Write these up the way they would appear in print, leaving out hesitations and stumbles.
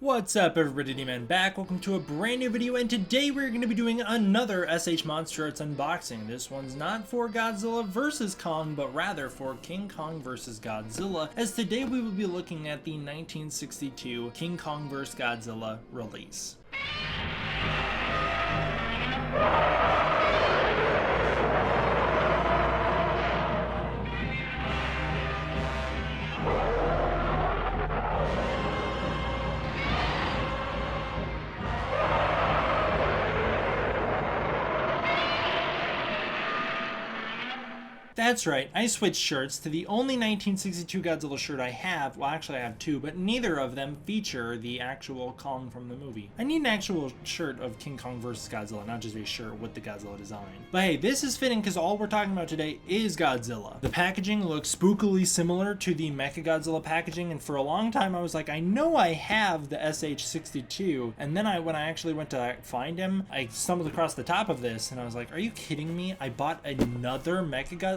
What's up everybody, D-Man back. Welcome to a brand new video, and today we're going to be doing another MonsterArts unboxing. This one's not for Godzilla vs Kong, but rather for King Kong vs Godzilla, as today we will be looking at the 1962 King Kong vs Godzilla release. That's right, I switched shirts to the only 1962 Godzilla shirt I have. Well, actually I have two, but neither of them feature the actual Kong from the movie. I need an actual shirt of King Kong vs. Godzilla, not just a shirt with the Godzilla design. But hey, this is fitting because all we're talking about today is Godzilla. The packaging looks spookily similar to the Mechagodzilla packaging, and for a long time I was like, I know I have the SH62, and then when I actually went to find him, I stumbled across the top of this, and I was like, are you kidding me? I bought another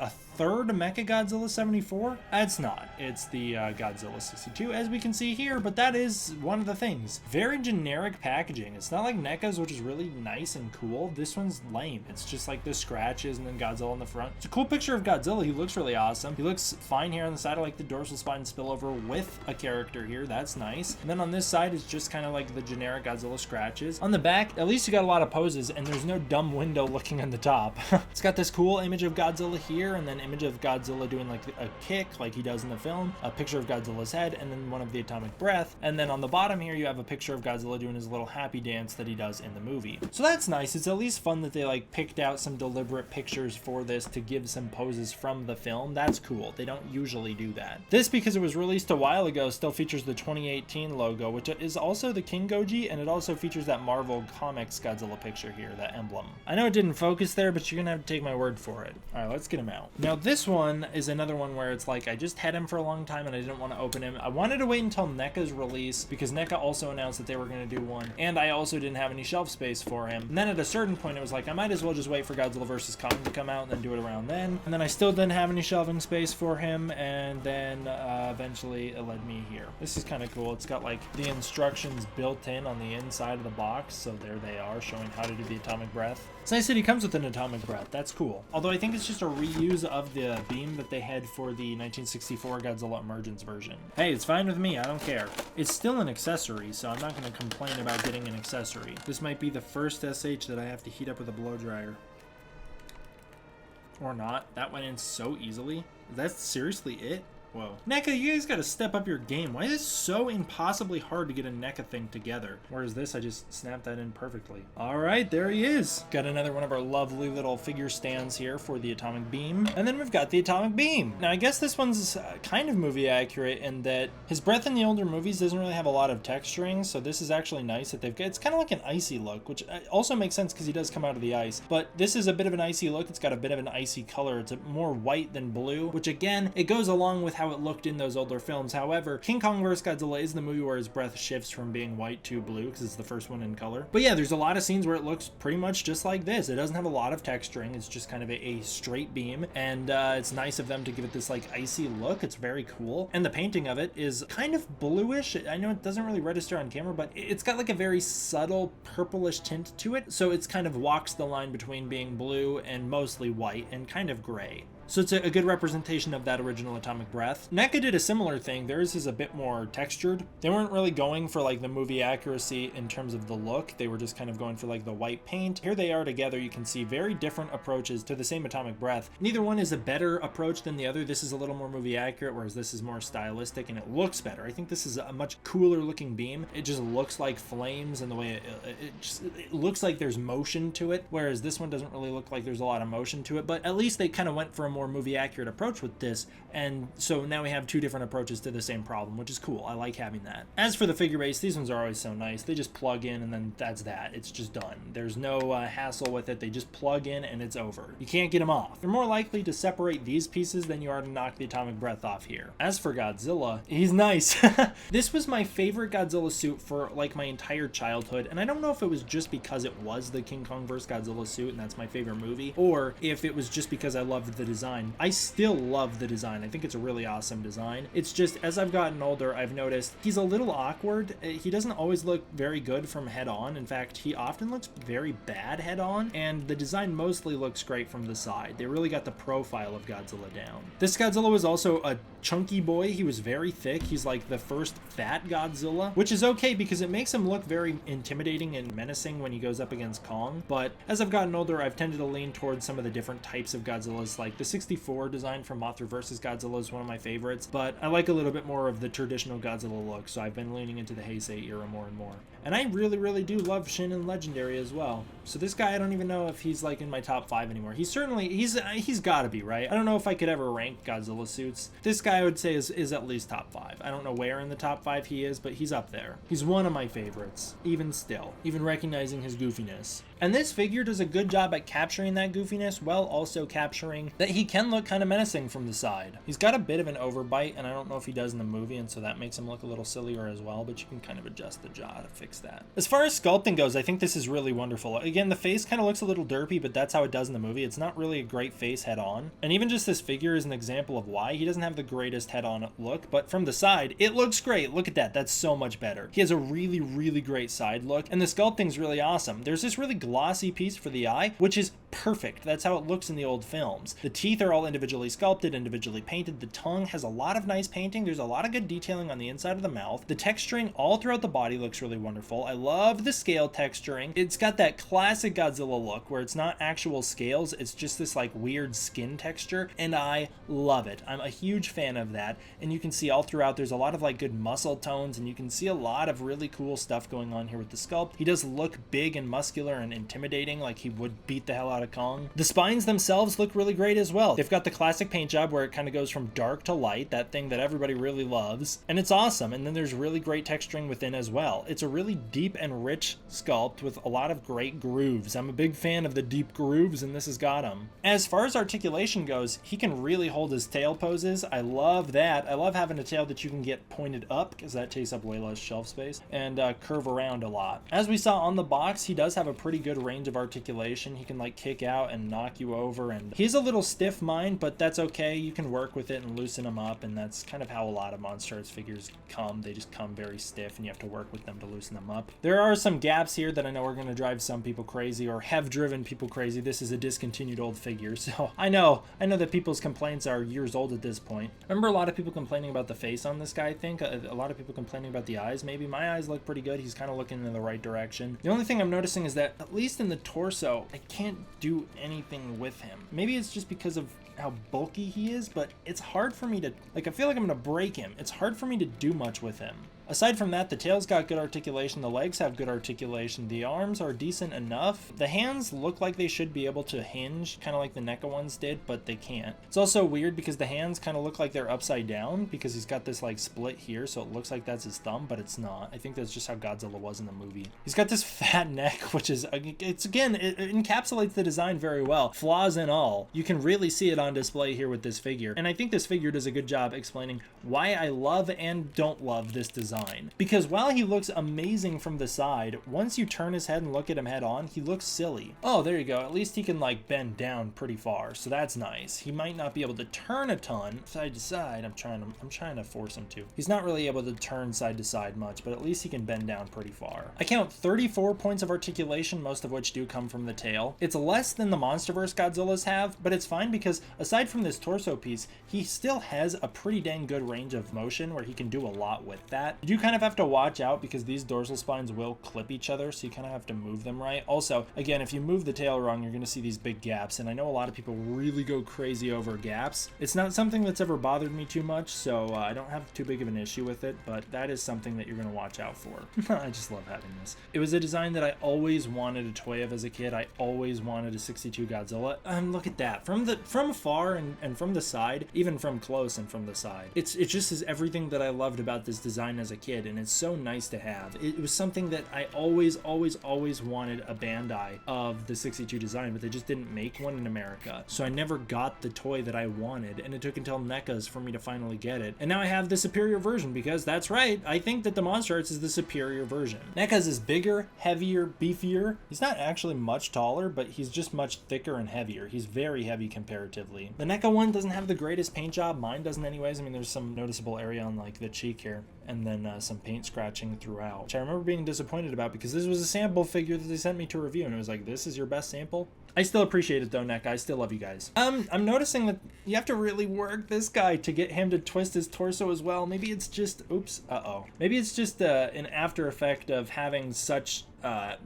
a third Mechagodzilla 74? It's not. It's the Godzilla 62, as we can see here, but that is one of the things. Very generic packaging. It's not like NECA's, which is really nice and cool. This one's lame. It's just like the scratches and then Godzilla on the front. It's a cool picture of Godzilla. He looks really awesome. He looks fine here on the side. I like the dorsal spine spillover with a character here. That's nice. And then on this side, it's just kind of like the generic Godzilla scratches. On the back, at least you got a lot of poses, and there's no dumb window looking on the top. It's got this cool image of Godzilla here, and then image of Godzilla doing like a kick like he does in the film, a picture of Godzilla's head, and then one of the atomic breath. And then on the bottom here you have a picture of Godzilla doing his little happy dance that he does in the movie. So that's nice. It's at least fun that they like picked out some deliberate pictures for this to give some poses from the film. That's cool. They don't usually do that. This, because it was released a while ago, still features the 2018 logo, which is also the King Goji, and it also features that Marvel Comics Godzilla picture here, that emblem. I know it didn't focus there, but you're gonna have to take my word for it. All right, let's get him out. Now this one is another one where it's like I just had him for a long time and I didn't want to open him. I wanted to wait until NECA's release because NECA also announced that they were going to do one, and I also didn't have any shelf space for him. And then at a certain point it was like I might as well just wait for Godzilla vs Kong to come out and then do it around then. And then I still didn't have any shelving space for him, and then eventually it led me here. This is kind of cool. It's got like the instructions built in on the inside of the box, so there they are, showing how to do the atomic breath. It's nice that he comes with an atomic breath. That's cool. Although I think it's just a reuse of the beam that they had for the 1964 Godzilla Emergence version. Hey, it's fine with me. I don't care. It's still an accessory, so I'm not going to complain about getting an accessory. This might be the first SH that I have to heat up with a blow dryer. Or not. That went in so easily. That's seriously it? Whoa. NECA, you guys gotta step up your game. Why is it so impossibly hard to get a NECA thing together? Whereas this, I just snapped that in perfectly. All right, there he is. Got another one of our lovely little figure stands here for the atomic beam. And then we've got the atomic beam. Now, I guess this one's kind of movie accurate in that his breath in the older movies doesn't really have a lot of texturing, so this is actually nice that they've got, it's kind of like an icy look, which also makes sense because he does come out of the ice. But this is a bit of an icy look. It's got a bit of an icy color. It's more white than blue, which again, it goes along with how it looked in those older films. However, King Kong vs. Godzilla is the movie where his breath shifts from being white to blue because it's the first one in color. But yeah, there's a lot of scenes where it looks pretty much just like this. It doesn't have a lot of texturing. It's just kind of a straight beam, and it's nice of them to give it this like icy look. It's very cool, and the painting of it is kind of bluish. I know it doesn't really register on camera, but it's got like a very subtle purplish tint to it, so it's kind of walks the line between being blue and mostly white and kind of gray. So it's a good representation of that original atomic breath. NECA did a similar thing. Theirs is a bit more textured. They weren't really going for like the movie accuracy in terms of the look. They were just kind of going for like the white paint. Here they are together. You can see very different approaches to the same atomic breath. Neither one is a better approach than the other. This is a little more movie accurate, whereas this is more stylistic and it looks better. I think this is a much cooler looking beam. It just looks like flames, and the way it looks like there's motion to it, whereas this one doesn't really look like there's a lot of motion to it. But at least they kind of went for a more movie accurate approach with this, and so now we have two different approaches to the same problem, which is cool. I like having that. As for the figure base, these ones are always so nice. They just plug in and then that's that. It's just done. There's no hassle with it. They just plug in and it's over. You can't get them off. You're more likely to separate these pieces than you are to knock the atomic breath off here. As for Godzilla, he's nice. This was my favorite Godzilla suit for like my entire childhood, and I don't know if it was just because it was the King Kong vs. Godzilla suit and that's my favorite movie, or if it was just because I loved the design. design. I still love the design. I think it's a really awesome design. It's just, as I've gotten older, I've noticed he's a little awkward. He doesn't always look very good from head on. In fact, he often looks very bad head on, and the design mostly looks great from the side. They really got the profile of Godzilla down. This Godzilla was also a chunky boy. He was very thick. He's like the first fat Godzilla, which is okay because it makes him look very intimidating and menacing when he goes up against Kong. But as I've gotten older, I've tended to lean towards some of the different types of Godzillas. Like the 64 design from Mothra vs. Godzilla is one of my favorites, but I like a little bit more of the traditional Godzilla look, so I've been leaning into the Heisei era more and more. And I really do love Shin and Legendary as well. So this guy, I don't even know if he's like in my top 5 anymore. He's gotta be, right? I don't know if I could ever rank Godzilla suits. This guy I would say is at least top 5. I don't know where in the top 5 he is, but he's up there. He's one of my favorites, even still, even recognizing his goofiness. And this figure does a good job at capturing that goofiness while also capturing that he can look kind of menacing from the side. He's got a bit of an overbite, and I don't know if he does in the movie, and so that makes him look a little sillier as well, but you can kind of adjust the jaw to fix that. As far as sculpting goes, I think this is really wonderful. Again, the face kind of looks a little derpy, but that's how it does in the movie. It's not really a great face head on. And even just this figure is an example of why he doesn't have the greatest head on look, but from the side, it looks great. Look at that. That's so much better. He has a really great side look, and the sculpting's really awesome. There's this really glossy piece for the eye, which is perfect. That's how it looks in the old films. The teeth are all individually sculpted, individually painted. The tongue has a lot of nice painting. There's a lot of good detailing on the inside of the mouth. The texturing all throughout the body looks really wonderful. I love the scale texturing. It's got that classic Godzilla look where it's not actual scales, it's just this like weird skin texture, and I love it. I'm a huge fan of that, and you can see all throughout there's a lot of like good muscle tones, and you can see a lot of really cool stuff going on here with the sculpt. He does look big and muscular and intimidating, like he would beat the hell out of Kong. The spines themselves look really great as well. They've got the classic paint job where it kind of goes from dark to light, that thing that everybody really loves, and it's awesome. And then there's really great texturing within as well. It's a really deep and rich sculpt with a lot of great grooves. I'm a big fan of the deep grooves, and this has got them. As far as articulation goes, he can really hold his tail poses. I love that. I love having a tail that you can get pointed up because that takes up way less shelf space, and curve around a lot. As we saw on the box, he does have a pretty good range of articulation. He can like kick out and knock you over, and he's a little stiff mind, but that's okay. You can work with it and loosen him up, and that's kind of how a lot of MonsterArts figures come. They just come very stiff, and you have to work with them to loosen them up. There are some gaps here that I know are going to drive some people crazy, or have driven people crazy. This is a discontinued old figure, so I know that people's complaints are years old at this point. I remember a lot of people complaining about the face on this guy. I think a lot of people complaining about the eyes. Maybe my eyes look pretty good. He's kind of looking in the right direction. The only thing I'm noticing is that at least in the torso, I can't do anything with him. Maybe it's just because of how bulky he is, but it's hard for me to, like, I feel like I'm gonna break him. It's hard for me to do much with him. Aside from that, the tail's got good articulation, the legs have good articulation, the arms are decent enough. The hands look like they should be able to hinge, kind of like the NECA ones did, but they can't. It's also weird because the hands kind of look like they're upside down because he's got this like split here, so it looks like that's his thumb, but it's not. I think that's just how Godzilla was in the movie. He's got this fat neck, which is, it's again, it encapsulates the design very well, flaws and all. You can really see it on display here with this figure, and I think this figure does a good job explaining why I love and don't love this design. Because while he looks amazing from the side, once you turn his head and look at him head on, he looks silly. Oh, there you go. At least he can like bend down pretty far, so that's nice. He might not be able to turn a ton side to side. I'm trying to force him to. He's not really able to turn side to side much, but at least he can bend down pretty far. I count 34 points of articulation, most of which do come from the tail. It's less than the MonsterVerse Godzillas have, but it's fine because aside from this torso piece, he still has a pretty dang good range of motion where he can do a lot with that. You do kind of have to watch out because these dorsal spines will clip each other, so you kind of have to move them right. Also, again, if you move the tail wrong, you're going to see these big gaps, and I know a lot of people really go crazy over gaps. It's not something that's ever bothered me too much, so I don't have too big of an issue with it, but that is something that you're going to watch out for. I just love having this. It was a design that I always wanted a toy of as a kid. I always wanted a 62 Godzilla. Look at that. From afar and from the side, even from close and from the side. It just is everything that I loved about this design as a kid, and it's so nice to have. It was something that I always wanted a Bandai of the 62 design, but they just didn't make one in America. So I never got the toy that I wanted, and it took until NECA's for me to finally get it. And now I have the superior version, because that's right, I think that the MonsterArts is the superior version. NECA's is bigger, heavier, beefier. He's not actually much taller, but he's just much thicker and heavier. He's very heavy comparatively. The NECA one doesn't have the greatest paint job. Mine doesn't anyways. I mean, there's some noticeable area on like the cheek here, and then some paint scratching throughout, which I remember being disappointed about because this was a sample figure that they sent me to review, and it was like, this is your best sample? I still appreciate it though, NECA. I still love you guys. I'm noticing that you have to really work this guy to get him to twist his torso as well. Maybe it's just, oops, maybe it's just an after effect of having such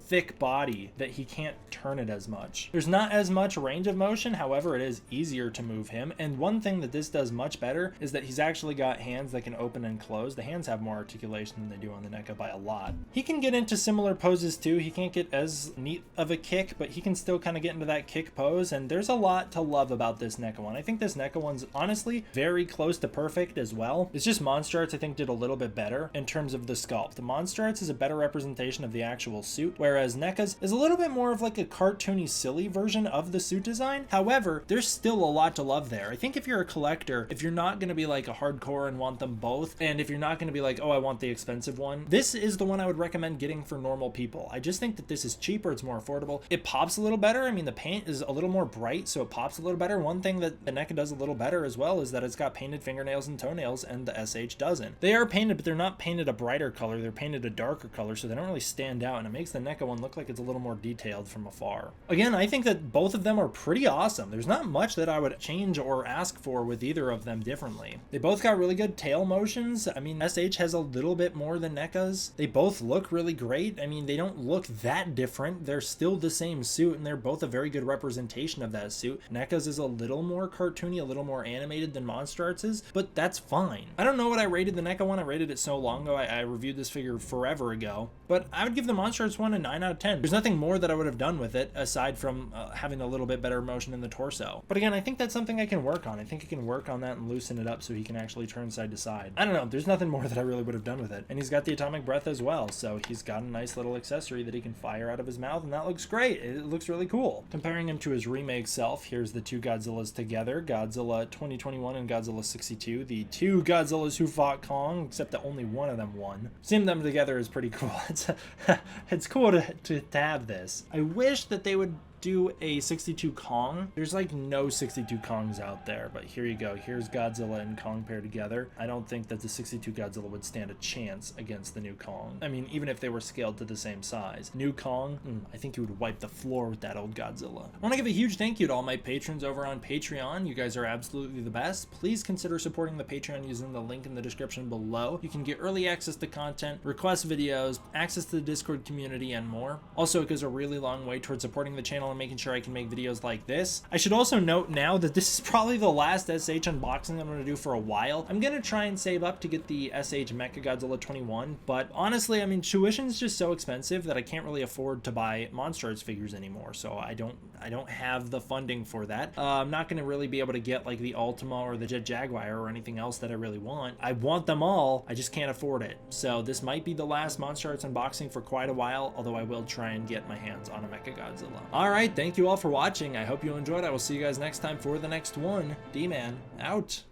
thick body that he can't turn it as much. There's not as much range of motion, however it is easier to move him, and one thing that this does much better is that he's actually got hands that can open and close. The hands have more articulation than they do on the NECA by a lot. He can get into similar poses too. He can't get as neat of a kick, but he can still kind of get into that kick pose, and there's a lot to love about this NECA one. I think this NECA one's honestly very close to perfect as well. It's just MonsterArts I think did a little bit better in terms of the sculpt. The MonsterArts is a better representation of the actual suit, whereas NECA's is a little bit more of like a cartoony, silly version of the suit design. However, there's still a lot to love there. I think if you're a collector, if you're not going to be like a hardcore and want them both, and if you're not going to be like, oh, I want the expensive one, this is the one I would recommend getting for normal people. I just think that this is cheaper, it's more affordable, it pops a little better. I mean, the paint is a little more bright, so it pops a little better. One thing that the NECA does a little better as well is that it's got painted fingernails and toenails, and the SH doesn't. They are painted, but they're not painted a brighter color, they're painted a darker color, so they don't really stand out, and it makes the NECA one look like it's a little more detailed from afar. Again, I think that both of them are pretty awesome. There's not much that I would change or ask for with either of them differently. They both got really good tail motions. I mean, SH has a little bit more than NECA's. They both look really great. I mean, they don't look that different. They're still the same suit, and they're both a very good representation of that suit. NECA's is a little more cartoony, a little more animated than MonsterArts is, but that's fine. I don't know what I rated the NECA one. I rated it so long ago. I reviewed this figure forever ago, but I would give the MonsterArts one a 9 out of 10. There's nothing more that I would have done with it aside from having a little bit better motion in the torso. But again, I think that's something I can work on. I think I can work on that and loosen it up so he can actually turn side to side. I don't know. There's nothing more that I really would have done with it. And he's got the atomic breath as well, so he's got a nice little accessory that he can fire out of his mouth, and that looks great. It looks really cool. Comparing him to his remake self, here's the two Godzillas together, Godzilla 2021 and Godzilla 62, the two Godzillas who fought Kong, except that only one of them won. Seeing them together is pretty cool. It's cool to have this. I wish that they would do a 62 Kong. There's like no 62 Kongs out there, but here you go. Here's Godzilla and Kong paired together. I don't think that the 62 Godzilla would stand a chance against the new Kong. I mean, even if they were scaled to the same size. New Kong, I think he would wipe the floor with that old Godzilla. I want to give a huge thank you to all my patrons over on Patreon. You guys are absolutely the best. Please consider supporting the Patreon using the link in the description below. You can get early access to content, request videos, access to the Discord community, and more. Also, it goes a really long way towards supporting the channel and making sure I can make videos like this. I should also note now that this is probably the last SH unboxing I'm going to do for a while. I'm going to try and save up to get the SH Mecha Godzilla 21, but honestly, I mean, tuition's just so expensive that I can't really afford to buy MonsterArts figures anymore, so I don't have the funding for that. I'm not going to really be able to get like the Ultima or the Jet Jaguar or anything else that I really want. I want them all, I just can't afford it. So this might be the last MonsterArts unboxing for quite a while, although I will try and get my hands on a Mecha Godzilla. Alright, thank you all for watching. I hope you enjoyed. I will see you guys next time for the next one. D-Man, out.